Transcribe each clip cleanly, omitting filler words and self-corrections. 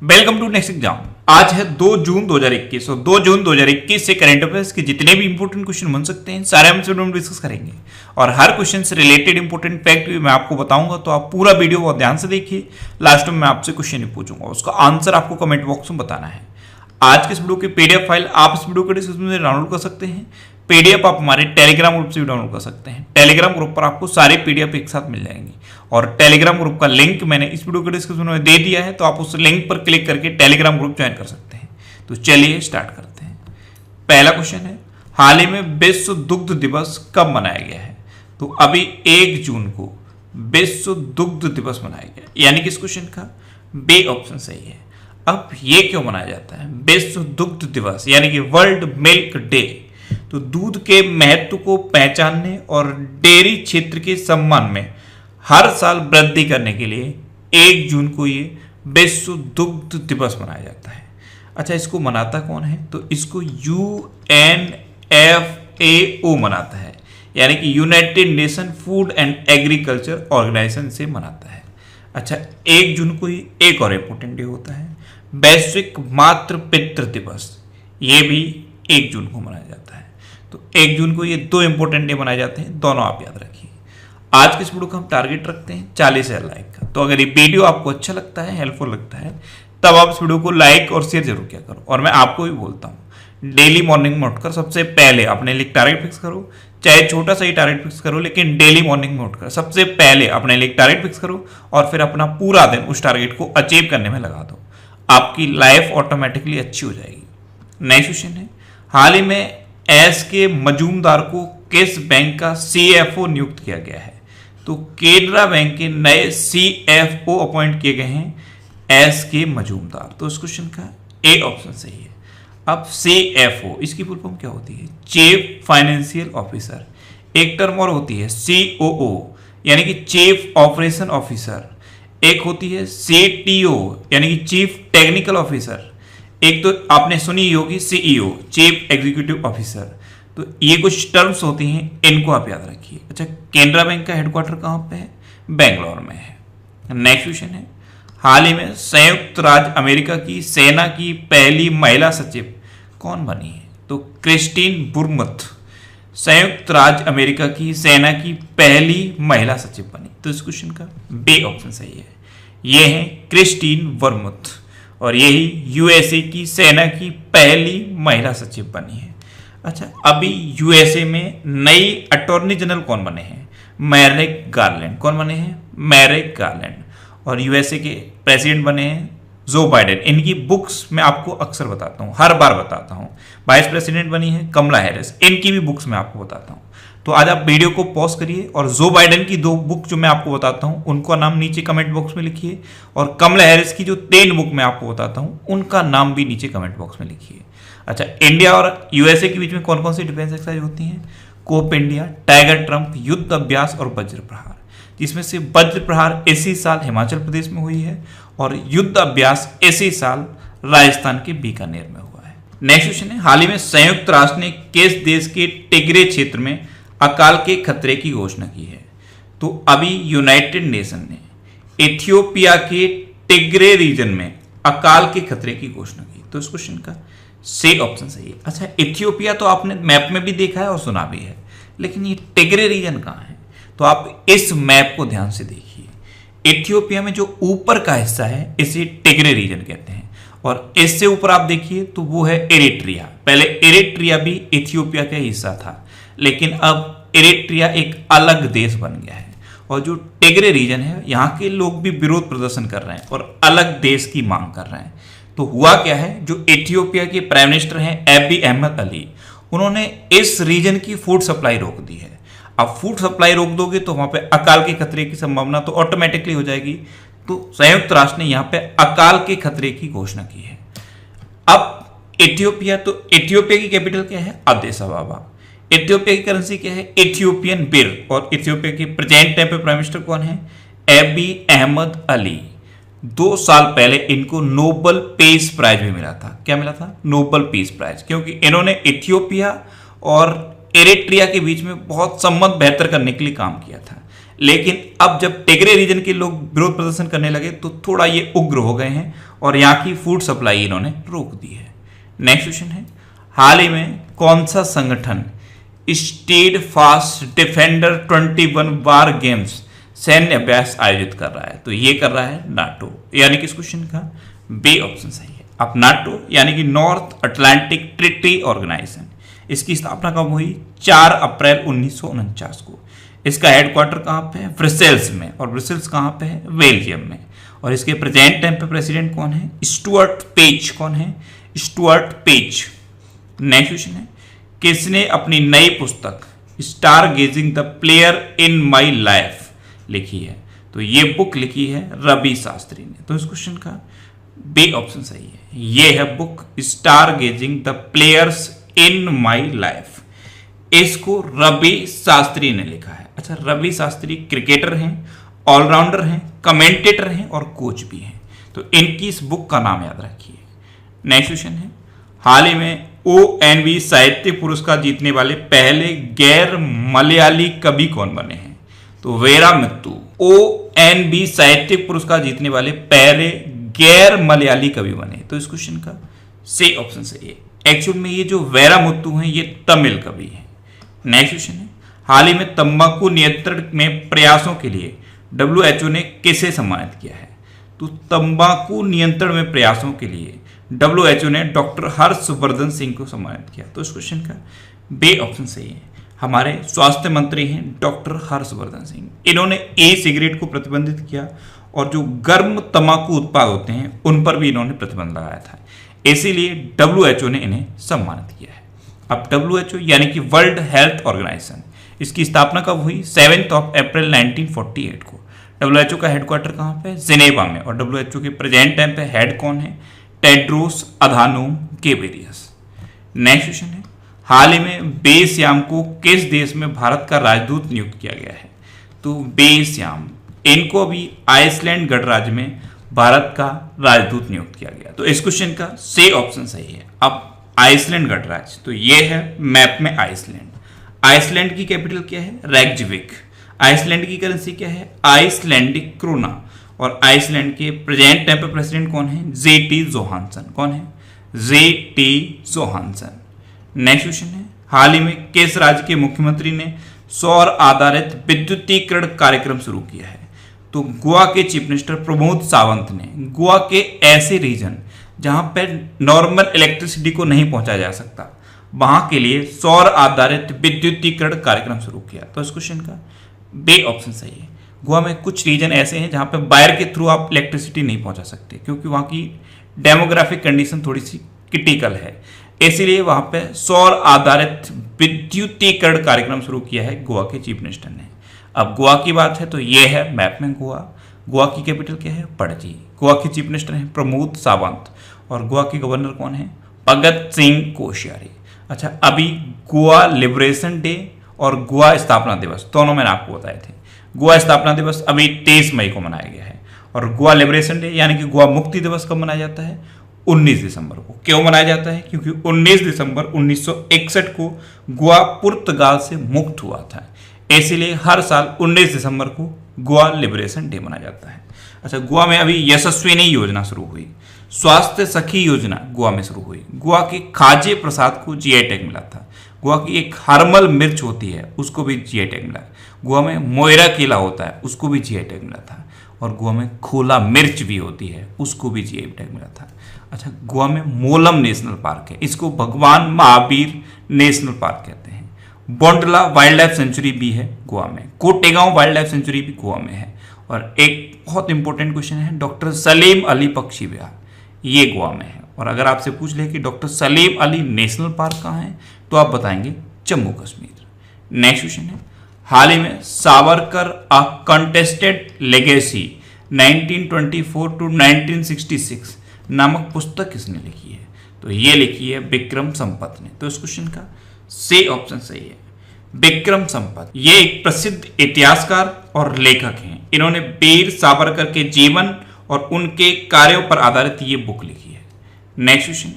Welcome to next exam. आज है 2 जून 2021 और 2 जून 2021 से करंट अफेयर्स के जितने भी इंपॉर्टेंट क्वेश्चन बन सकते हैं सारे हम वीडियो में डिस्कस करेंगे और हर क्वेश्चन से रिलेटेड इंपॉर्टेंट फैक्ट भी मैं आपको बताऊंगा। तो आप पूरा वीडियो बहुत ध्यान से देखिए। लास्ट में मैं आपसे क्वेश्चन ही पूछूंगा, उसका आंसर आपको कमेंट बॉक्स में बताना है। आज के इस वीडियो की पीडीएफ फाइल आप इस वीडियो के डिस्क्रिप्शन में डाउनलोड कर सकते हैं। पीडीएफ आप हमारे टेलीग्राम ग्रुप से भी डाउनलोड कर सकते हैं। टेलीग्राम ग्रुप पर आपको सारे पीडीएफ एक साथ मिल जाएंगे और टेलीग्राम ग्रुप का लिंक मैंने इस वीडियो के डिस्क्रिप्शन में दे दिया है, तो आप उस लिंक पर क्लिक करके टेलीग्राम ग्रुप ज्वाइन कर सकते हैं। तो चलिए स्टार्ट करते हैं। पहला क्वेश्चन है, हाल ही में विश्व दुग्ध दिवस कब मनाया गया है? तो अभी 1 जून को विश्व दुग्ध दिवस मनाया गया, यानी कि इस क्वेश्चन का बी ऑप्शन सही है। अब ये क्यों मनाया जाता है विश्व दुग्ध दिवस यानी कि वर्ल्ड मिल्क डे? तो दूध के महत्व को पहचानने और डेयरी क्षेत्र के सम्मान में हर साल वृद्धि करने के लिए 1 जून को ये विश्व दुग्ध दिवस मनाया जाता है। अच्छा, इसको मनाता कौन है? तो इसको UNFAO मनाता है, यानी कि United Nation Food and Agriculture Organization से मनाता है। अच्छा, 1 जून को ही एक और इंपॉर्टेंट डे होता है, वैश्विक मातृ पितृ दिवस। ये भी 1 जून को मनाया जाता है। तो 1 जून को ये 2 इंपॉर्टेंट डे मनाए जाते हैं, दोनों आप याद रखिए। आज के इस वीडियो का हम टारगेट रखते हैं 40,000 लाइक का। तो अगर ये वीडियो आपको अच्छा लगता है, हेल्पफुल लगता है, तब आप इस वीडियो को लाइक और शेयर जरूर किया करो। और मैं आपको भी बोलता हूँ, डेली मॉर्निंग में उठकर सबसे पहले अपने लिए टारगेट फिक्स करो, चाहे छोटा सा ही टारगेट फिक्स करो, लेकिन डेली मॉर्निंग में उठकर सबसे पहले अपने लिए टारगेट फिक्स करो और फिर अपना पूरा दिन उस टारगेट को अचीव करने में लगा दो। आपकी लाइफ ऑटोमेटिकली अच्छी हो जाएगी। नेक्स्ट क्वेश्चन है, हाल ही में एस के मजूमदार को किस बैंक का CFO नियुक्त किया गया है? तो केनरा बैंक के नए CFO अपॉइंट किए गए हैं एस के मजूमदार। तो इस क्वेश्चन का ए ऑप्शन सही है। अब CFO इसकी फुल फॉर्म क्या होती है? Chief financial officer. एक टर्म और होती है COO यानी कि चीफ ऑपरेशन ऑफिसर। एक होती है CTO यानी कि चीफ टेक्निकल ऑफिसर। एक तो आपने सुनी होगी CEO चीफ एग्जीक्यूटिव ऑफिसर। तो ये कुछ टर्म्स होती हैं, इनको आप याद रखिए। अच्छा, केनरा बैंक का हेडक्वार्टर कहाँ पे है? बेंगलोर में है। नेक्स्ट क्वेश्चन है, हाल ही में संयुक्त राज्य अमेरिका की सेना की पहली महिला सचिव कौन बनी है? तो क्रिस्टीन बुरमुथ संयुक्त राज्य अमेरिका की सेना की पहली महिला सचिव बनी। तो इस क्वेश्चन का बी ऑप्शन सही है। ये है क्रिस्टीन बुरमुथ और यही USA की सेना की पहली महिला सचिव बनी है। अच्छा, अभी USA में नई अटॉर्नी जनरल कौन बने हैं? Merrick Garland. कौन बने हैं? Merrick Garland. और USA के प्रेसिडेंट बने हैं जो बाइडेन। इनकी बुक्स मैं आपको अक्सर बताता हूँ, हर बार बताता हूँ। वाइस प्रेसिडेंट बनी है कमला हैरिस, इनकी भी बुक्स मैं आपको बताता हूँ। तो आज आप वीडियो को पॉज करिए और जो बाइडेन की 2 बुक जो मैं आपको बताता हूँ उनका नाम नीचे कमेंट बॉक्स में लिखिए और कमला हैरिस की जो 3 बुक मैं आपको बताता हूँ उनका नाम भी नीचे कमेंट बॉक्स में लिखिए। अच्छा, इंडिया और USA के बीच में कौन कौन सी डिफेंस एक्सरसाइज होती हैं? कोप इंडिया, टाइगर ट्रंप, युद्ध अभ्यास और वज्र प्रहार। जिसमें से वज्र प्रहार इसी साल हिमाचल प्रदेश में हुई है और युद्ध अभ्यास इसी साल राजस्थान के बीकानेर में हुआ है। नेक्स्ट क्वेश्चन है, हाल ही में संयुक्त राष्ट्र ने किस देश के टिग्रे क्षेत्र में अकाल के खतरे की घोषणा की है? तो अभी यूनाइटेड नेशन ने इथियोपिया के टिग्रे रीजन में अकाल के खतरे की घोषणा की। तो इस क्वेश्चन का सी ऑप्शन सही है। अच्छा, इथियोपिया तो आपने मैप में भी देखा है और सुना भी है, लेकिन ये टिग्रे रीजन कहाँ है? तो आप इस मैप को ध्यान से देखिए। इथियोपिया में जो ऊपर का हिस्सा है इसे टिग्रे रीजन कहते हैं और इससे ऊपर आप देखिए तो वो है इरिट्रिया। पहले इरिट्रिया भी इथियोपिया का हिस्सा था, लेकिन अब इरिट्रिया एक अलग देश बन गया है। और जो टिग्रे रीजन है यहाँ के लोग भी विरोध प्रदर्शन कर रहे हैं और अलग देश की मांग कर रहे हैं। तो हुआ क्या है, जो इथियोपिया के प्राइम मिनिस्टर हैं एबी अहमद अली, उन्होंने इस रीजन की फूड सप्लाई रोक दी है। अब फूड सप्लाई रोक दोगे तो वहां पे अकाल के खतरे की संभावना तो ऑटोमेटिकली हो जाएगी। तो संयुक्त राष्ट्र ने यहाँ पे अकाल के खतरे की घोषणा की है। अब इथियोपिया, तो इथियोपिया की कैपिटल क्या है? अदिस अबाबा। इथियोपिया की करेंसी क्या है? इथियोपियन बिर। और इथियोपिया के प्रेजेंट टाइम पे प्राइम मिनिस्टर कौन है? एबी अहमद अली। 2 साल पहले इनको नोबल पीस प्राइज भी मिला था। क्या मिला था? नोबल पीस प्राइज, क्योंकि इन्होंने इथियोपिया और एरिट्रिया के बीच में बहुत संबंध बेहतर करने के लिए काम किया था। लेकिन अब जब टेगरे रीजन के लोग विरोध प्रदर्शन करने लगे तो थोड़ा ये उग्र हो गए हैं और यहाँ की फूड सप्लाई इन्होंने रोक दी है। नेक्स्ट क्वेश्चन है, हाल ही में कौन सा संगठन स्टेड फास्ट डिफेंडर 21 वार गेम्स सैन्य अभ्यास आयोजित कर रहा है? तो ये कर रहा है नाटो, यानी कि इस क्वेश्चन का बी ऑप्शन सही है। अब नाटो यानी कि नॉर्थ अटलांटिक ट्रीटी ऑर्गेनाइजेशन, इसकी स्थापना कब हुई? 4 अप्रैल 1949 को। इसका हेडक्वार्टर कहाँ पे है? ब्रसेल्स में। और ब्रसेल्स कहाँ पे है? बेल्जियम में। और इसके प्रेजेंट टाइम पे प्रेसिडेंट कौन है? Stuart page. कौन है? Stuart page. नेक्स्ट क्वेश्चन है, किसने अपनी नई पुस्तक stargazing the player in my life लिखी है? तो ये बुक लिखी है रवि शास्त्री ने। तो इस क्वेश्चन का बी ऑप्शन सही है। ये है book stargazing the players in my life, इसको रवि शास्त्री ने लिखा है। अच्छा, रवि शास्त्री क्रिकेटर हैं, ऑलराउंडर हैं, कमेंटेटर हैं और कोच भी हैं। तो इनकी इस बुक का नाम याद रखिए। नेक्स्ट क्वेश्चन है, हाल ही में ONV साहित्य पुरस्कार जीतने वाले पहले गैर मलयाली कवि कौन बने हैं? तो वीरामुत्तु। ONV साहित्य पुरस्कार जीतने वाले पहले गैर मलयाली कवि बने। तो इस क्वेश्चन का सी ऑप्शन सही है। एक्चुअल में ये जो वीरामुत्तु हैं ये तमिल कवि हैं। नेक्स्ट क्वेश्चन है, हाल ही में तंबाकू नियंत्रण में प्रयासों के लिए WHO ने किसे सम्मानित किया है? तो तंबाकू नियंत्रण में प्रयासों के लिए WHO ने डॉक्टर हर्षवर्धन सिंह को सम्मानित किया। तो इस क्वेश्चन का बी ऑप्शन सही है। हमारे स्वास्थ्य मंत्री हैं डॉक्टर हर्षवर्धन सिंह। इन्होंने ई सिगरेट को प्रतिबंधित किया और जो गर्म तंबाकू उत्पाद होते हैं उन पर भी इन्होंने प्रतिबंध लगाया था, इसीलिए WHO ने इन्हें सम्मानित किया है। अब WHO यानी कि वर्ल्ड हेल्थ ऑर्गेनाइजेशन, इसकी स्थापना कब हुई? 7 अप्रैल 1948 को। WHO का हेडक्वार्टर कहाँ पे? जिनेवा में। और WHO के प्रेजेंट टाइम पे हेड कौन है? Tedros Adhanom Ghebreyesus. Next question है, हाल ही में बेश्याम को किस देश में भारत का राजदूत नियुक्त किया गया है? तो बेश्याम, इनको भी आइसलैंड गणराज्य में भारत का राजदूत नियुक्त किया गया। तो इस क्वेश्चन का सी ऑप्शन सही है। अब आइसलैंड गणराज्य, तो ये है मैप में आइसलैंड। आइसलैंड की कैपिटल क्या है? रेक्जविक। आइसलैंड की करेंसी क्या है? Icelandic krona. और आइसलैंड के प्रेजेंट टाइम पे प्रेसिडेंट कौन है? JT Johannesson. कौन है? JT Johansson. नेक्स्ट क्वेश्चन है, हाल ही में किस राज्य के मुख्यमंत्री ने सौर आधारित विद्युतीकरण कार्यक्रम शुरू किया है? तो गोवा के चीफ मिनिस्टर प्रमोद सावंत ने गोवा के ऐसे रीजन जहां पर नॉर्मल इलेक्ट्रिसिटी को नहीं पहुंचाया जा सकता, वहां के लिए सौर आधारित विद्युतीकरण कार्यक्रम शुरू किया। तो इस क्वेश्चन का बी ऑप्शन सही है। गोवा में कुछ रीजन ऐसे हैं जहां पर वायर के थ्रू आप इलेक्ट्रिसिटी नहीं पहुंचा सकते, क्योंकि वहां की डेमोग्राफिक कंडीशन थोड़ी सी क्रिटिकल है, इसीलिए वहां पे सौर आधारित विद्युतीकरण कार्यक्रम शुरू किया है गोवा के चीफ मिनिस्टर ने। अब गोवा की बात है तो ये है मैप में गोवा। गोवा की कैपिटल क्या है? पणजी। गोवा के चीफ मिनिस्टर हैं प्रमोद सावंत और गोवा के गवर्नर कौन है? भगत सिंह कोश्यारी। अच्छा, अभी गोवा लिबरेशन डे और गोवा स्थापना दिवस दोनों मैंने आपको बताए थे। गोवा स्थापना दिवस अभी 23 मई को मनाया गया है और गोवा लिबरेशन डे यानी कि गोवा मुक्ति दिवस कब मनाया जाता है? 19 दिसंबर को। क्यों मनाया जाता है? क्योंकि 19 दिसंबर 1961 को गोवा पुर्तगाल से मुक्त हुआ था, इसीलिए हर साल 19 दिसंबर को गोवा लिबरेशन डे मनाया जाता है। अच्छा, गोवा में अभी यशस्विनी योजना शुरू हुई, स्वास्थ्य सखी योजना गोवा में शुरू हुई। गोवा के खाजे प्रसाद को GI टैग मिला था। गोवा की एक हरमल मिर्च होती है उसको भी GI टैग मिला। गोवा में मोयरा केला होता है उसको भी GI टैग मिला था। और गोवा में खोला मिर्च भी होती है उसको भी GI टैग मिला था। अच्छा, गोवा में मोलम नेशनल पार्क है, इसको भगवान महावीर नेशनल पार्क कहते हैं। बोंडला वाइल्ड लाइफ सेंचुरी भी है गोवा में। कोटेगांव वाइल्ड लाइफ सेंचुरी भी गोवा में है। और एक बहुत इंपॉर्टेंट क्वेश्चन है, डॉक्टर सलीम अली पक्षी विहार, ये गोवा में है। और अगर आपसे पूछ ले कि doctor Salim Ali national park कहाँ है, तो आप बताएंगे जम्मू कश्मीर। नेक्स्ट क्वेश्चन है, हाल ही में सावरकर अ कंटेस्टेड लेगेसी 1924 टू 1966 नामक पुस्तक किसने लिखी है? तो ये लिखी है विक्रम संपत ने। तो इस क्वेश्चन का सी ऑप्शन सही है, विक्रम संपत। ये एक प्रसिद्ध इतिहासकार और लेखक हैं। इन्होंने वीर सावरकर के जीवन और उनके कार्यों पर आधारित ये बुक लिखी है। नेक्स्ट क्वेश्चन,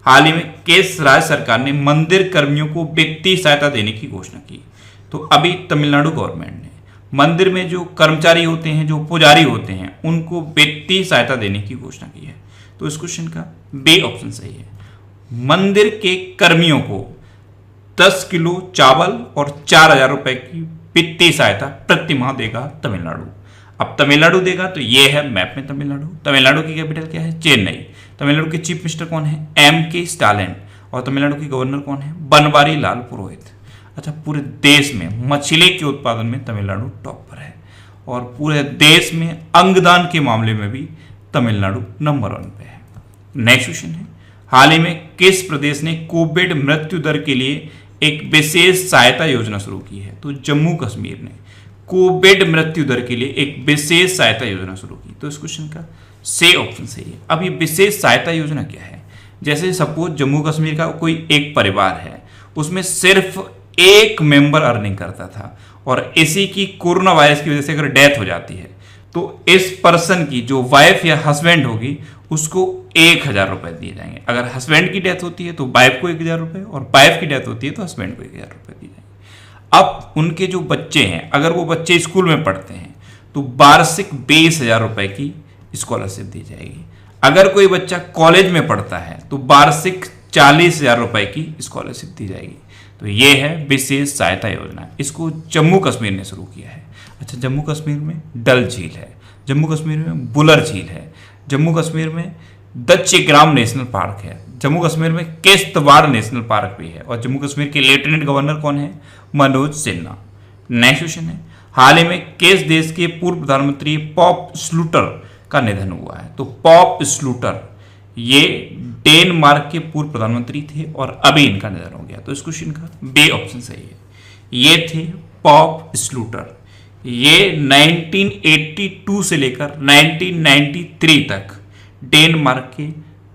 हाल ही में किस राज्य सरकार ने मंदिर कर्मियों को वित्तीय सहायता देने की घोषणा की? तो अभी तमिलनाडु गवर्नमेंट ने। मंदिर में जो कर्मचारी होते हैं, जो पुजारी होते हैं, उनको वित्तीय सहायता देने की घोषणा की है। तो इस क्वेश्चन का बी ऑप्शन सही है। मंदिर के कर्मियों को 10 किलो चावल और 4,000 रुपए की वित्तीय सहायता प्रति माह देगा तमिलनाडु। अब तमिलनाडु देगा तो ये है मैप में तमिलनाडु। तमिलनाडु की कैपिटल क्या है? चेन्नई। तमिलनाडु के चीफ मिनिस्टर कौन है? M.K. स्टालिन। और तमिलनाडु के गवर्नर कौन है? बनवारी लाल पुरोहित। अच्छा, पूरे देश में मछली के उत्पादन में तमिलनाडु टॉप पर है और पूरे देश में अंगदान के मामले में भी तमिलनाडु नंबर 1 पे है। नेक्स्ट क्वेश्चन है, हाल ही में किस प्रदेश ने कोविड मृत्यु दर के लिए एक विशेष सहायता योजना शुरू की है? तो जम्मू कश्मीर ने कोविड मृत्यु दर के लिए एक विशेष सहायता योजना शुरू की। तो इस क्वेश्चन का सी ऑप्शन सही है। अब ये विशेष सहायता योजना क्या है? जैसे सपोज जम्मू कश्मीर का कोई एक परिवार है, उसमें सिर्फ एक मेंबर अर्निंग करता था और इसी की कोरोना वायरस की वजह से अगर डेथ हो जाती है तो इस पर्सन की जो वाइफ या हस्बैंड होगी उसको 1,000 रुपए दिए जाएंगे। अगर हस्बैंड की डेथ होती है तो वाइफ को 1,000 रुपए और वाइफ की डेथ होती है तो हस्बैंड को 1,000 रुपए दिए जाएंगे। अब उनके जो बच्चे हैं, अगर वो बच्चे स्कूल में पढ़ते हैं तो वार्षिक 20,000 रुपए की स्कॉलरशिप दी जाएगी। अगर कोई बच्चा कॉलेज में पढ़ता है तो वार्षिक 40,000 रुपए की स्कॉलरशिप दी जाएगी। तो ये है विशेष सहायता योजना। इसको जम्मू कश्मीर ने शुरू किया है। अच्छा, जम्मू कश्मीर में डल झील है, जम्मू कश्मीर में बुलर झील है, जम्मू कश्मीर में दच्चीग्राम नेशनल पार्क है, जम्मू कश्मीर में किश्तवाड़ नेशनल पार्क भी है और जम्मू कश्मीर के लेफ्टिनेंट गवर्नर कौन है? मनोज सिन्हा। नेक्स्ट क्वेश्चन है, हाल ही में किस देश के पूर्व प्रधानमंत्री पॉप स्लूटर का निधन हुआ है? तो पॉप स्लूटर ये डेनमार्क के पूर्व प्रधानमंत्री थे और अभी इनका निधन हो गया। तो इस क्वेश्चन का बी ऑप्शन सही है। ये थे पॉप स्लूटर। ये 1982 से लेकर 1993 तक डेनमार्क के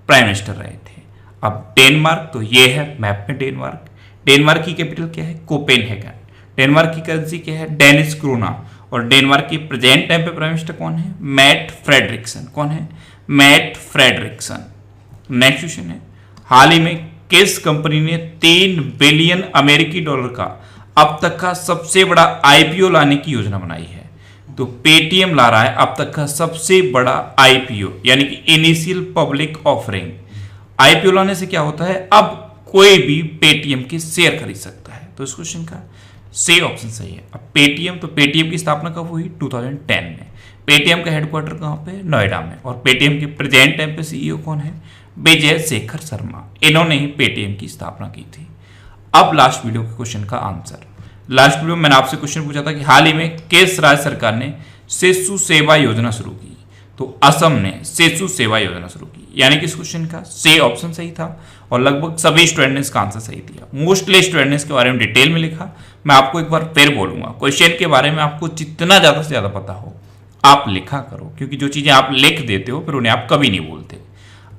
प्राइम मिनिस्टर रहे थे। अब डेनमार्क, तो ये है मैप में डेनमार्क। डेनमार्क की कैपिटल क्या है? कोपेनहेगन। डेनमार्क की करेंसी क्या है? Danish krone. और डेनमार्क की प्रेजेंट टाइम पे प्राइम मिनिस्टर कौन है? Mette Frederiksen. कौन है? Mette Frederiksen. नेक्स्ट क्वेश्चन है, हाल ही में किस कंपनी ने 3 बिलियन अमेरिकी डॉलर का अब तक का सबसे बड़ा आईपीओ लाने की योजना बनाई है? तो पेटीएम ला रहा है अब तक का सबसे बड़ा आईपीओ, यानी कि इनिशियल पब्लिक ऑफरिंग। आईपीओ लाने से क्या होता है? अब कोई भी पेटीएम के शेयर खरीद सकता है। तो इस क्वेश्चन का सी ऑप्शन सही है। अब पेटीएम, तो पेटीएम की स्थापना कब हुई? 2010 में। पेटीएम का हेडक्वार्टर कहाँ पे? नोएडा में। और पेटीएम के प्रेजेंट टाइम पे सीईओ कौन है? विजय शेखर शर्मा। इन्होंने ही पेटीएम की स्थापना की थी। अब लास्ट वीडियो के क्वेश्चन का आंसर। लास्ट वीडियो में मैंने आपसे क्वेश्चन पूछा था कि हाल ही में किस राज्य सरकार ने शिशु सेवा योजना शुरू की? तो असम ने शिशु सेवा योजना शुरू की, यानी कि इस क्वेश्चन का सी ऑप्शन सही था और लगभग सभी स्टूडेंट ने इसका आंसर सही दिया। मोस्टली स्टूडेंट ने इसके बारे में डिटेल में लिखा। मैं आपको एक बार फिर बोलूंगा, क्वेश्चन के बारे में आपको जितना ज्यादा से ज्यादा पता हो आप लिखा करो, क्योंकि जो चीजें आप लिख देते हो फिर उन्हें आप कभी नहीं बोलते।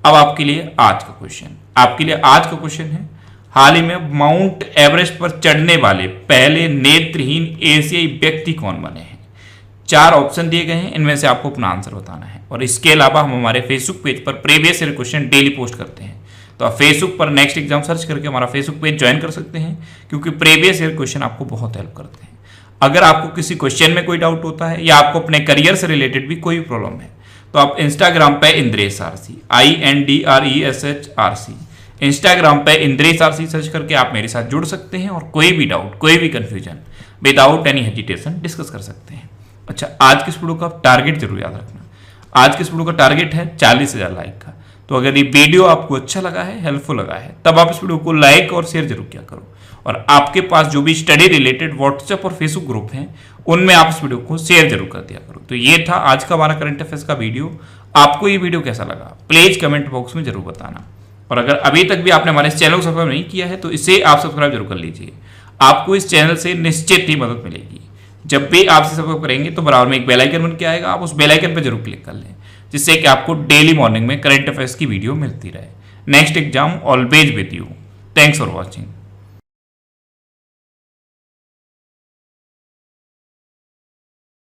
अब आपके लिए आज का क्वेश्चन है, हाल ही में माउंट एवरेस्ट पर चढ़ने वाले पहले नेत्रहीन एशियाई व्यक्ति कौन बने हैं? 4 ऑप्शन दिए गए हैं, इनमें से आपको अपना आंसर बताना है। और इसके अलावा हम हमारे फेसबुक पेज पर previous year question daily post करते हैं, तो आप फेसबुक पर नेक्स्ट एग्जाम सर्च करके हमारा फेसबुक पेज ज्वाइन कर सकते हैं, क्योंकि प्रीवियस ईयर क्वेश्चन आपको बहुत हेल्प करते हैं। अगर आपको किसी क्वेश्चन में कोई डाउट होता है या आपको अपने करियर से रिलेटेड भी कोई प्रॉब्लम है तो आप इंस्टाग्राम पे इंद्रेश आरसी INDRESHRC इंस्टाग्राम पे इंद्रेश आरसी सर्च करके आप मेरे साथ जुड़ सकते हैं और कोई भी डाउट, कोई भी confusion without any hesitation discuss कर सकते हैं। अच्छा, आज के इस वीडियो का टारगेट जरूर याद रखना। आज के इस वीडियो का टारगेट है 40,000 लाइक का। तो अगर ये वीडियो आपको अच्छा लगा है, हेल्पफुल लगा है, तब आप इस वीडियो को लाइक और शेयर जरूर किया करो। और आपके पास जो भी स्टडी रिलेटेड व्हाट्सएप और फेसबुक ग्रुप हैं उनमें आप इस वीडियो को शेयर जरूर कर दिया करो। तो ये था आज का हमारा करंट अफेयर्स का वीडियो। आपको ये वीडियो कैसा लगा प्लीज कमेंट बॉक्स में जरूर बताना। और अगर अभी तक भी आपने हमारे इस चैनल को सब्सक्राइब नहीं किया है तो इसे आप सब्सक्राइब जरूर कर लीजिए। आपको इस चैनल से निश्चित ही मदद मिलेगी। जब भी आप सब्सक्राइब करेंगे तो बराबर में एक बेल आइकन बन के आएगा, आप उस बेल आइकन पर जरूर क्लिक कर लें, जिससे कि आपको डेली मॉर्निंग में करंट अफेयर्स की वीडियो मिलती रहे। Next exam always with you. Thanks for watching.